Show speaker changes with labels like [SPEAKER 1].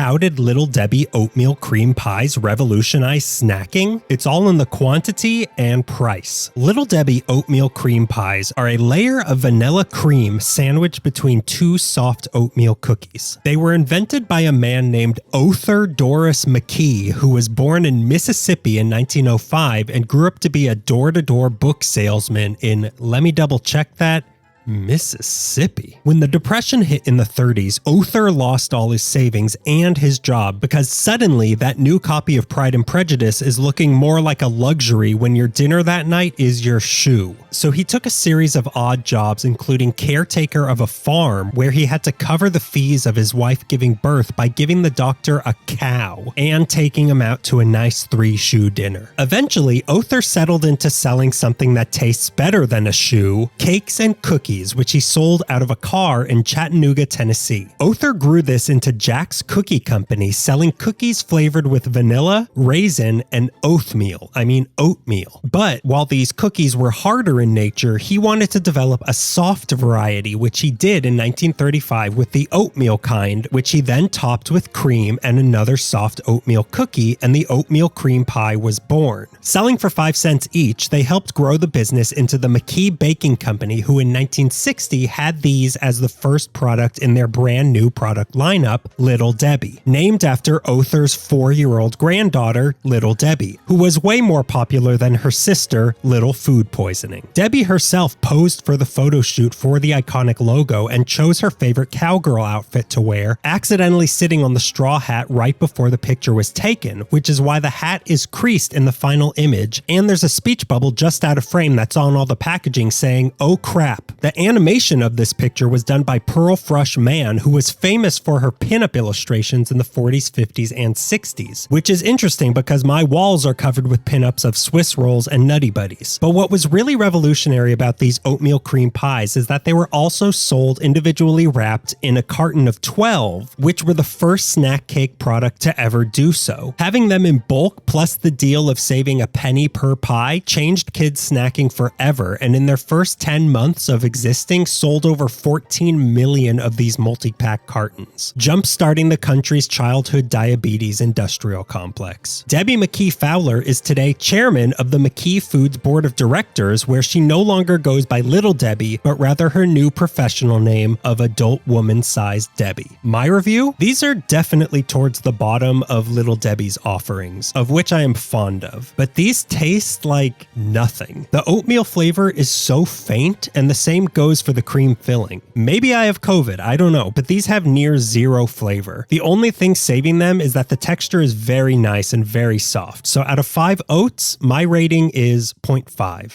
[SPEAKER 1] how did Little Debbie oatmeal cream pies revolutionize snacking? It's all in the quantity and price. Little Debbie oatmeal cream pies are a layer of vanilla cream sandwiched between two soft oatmeal cookies. They were invented by a man named Othar Doris McKee, who was born in Mississippi in 1905 and grew up to be a door-to-door book salesman in, let me double check that, Mississippi. When the Depression hit in the 30s, Othar lost all his savings and his job because suddenly that new copy of Pride and Prejudice is looking more like a luxury when your dinner that night is your shoe. So he took a series of odd jobs, including caretaker of a farm where he had to cover the fees of his wife giving birth by giving the doctor a cow and taking him out to a nice 3-shoe dinner. Eventually, Othar settled into selling something that tastes better than a shoe, cakes and cookies, which he sold out of a car in Chattanooga, Tennessee. Othar grew this into Jack's Cookie Company, selling cookies flavored with vanilla, raisin, and oatmeal. But while these cookies were harder in nature, he wanted to develop a soft variety, which he did in 1935 with the oatmeal kind, which he then topped with cream and another soft oatmeal cookie, and the oatmeal cream pie was born. Selling for 5 cents each, they helped grow the business into the McKee Baking Company, who in 1960 had these as the first product in their brand new product lineup, Little Debbie, named after Othar's 4-year-old granddaughter, Little Debbie, who was way more popular than her sister, Little Food Poisoning. Debbie herself posed for the photo shoot for the iconic logo and chose her favorite cowgirl outfit to wear, accidentally sitting on the straw hat right before the picture was taken, which is why the hat is creased in the final image, and there's a speech bubble just out of frame that's on all the packaging saying, "Oh crap." The animation of this picture was done by Pearl Frush Mann, who was famous for her pinup illustrations in the 40s, 50s, and 60s, which is interesting because my walls are covered with pinups of Swiss rolls and Nutty Buddies. But what was really revolutionary about these oatmeal cream pies is that they were also sold individually wrapped in a carton of 12, which were the first snack cake product to ever do so. Having them in bulk plus the deal of saving a penny per pie changed kids snacking forever, and in their first 10 months of existing, sold over 14 million of these multi-pack cartons, jump-starting the country's childhood diabetes industrial complex. Debbie McKee Fowler is today chairman of the McKee Foods Board of Directors, where she no longer goes by Little Debbie, but rather her new professional name of Adult Woman-Sized Debbie. My review? These are definitely towards the bottom of Little Debbie's offerings, of which I am fond of, but these taste like nothing. The oatmeal flavor is so faint, and the same goes for the cream filling. Maybe I have COVID, I don't know, but these have near zero flavor. The only thing saving them is that the texture is very nice and very soft. So out of 5 oats, my rating is 0.5.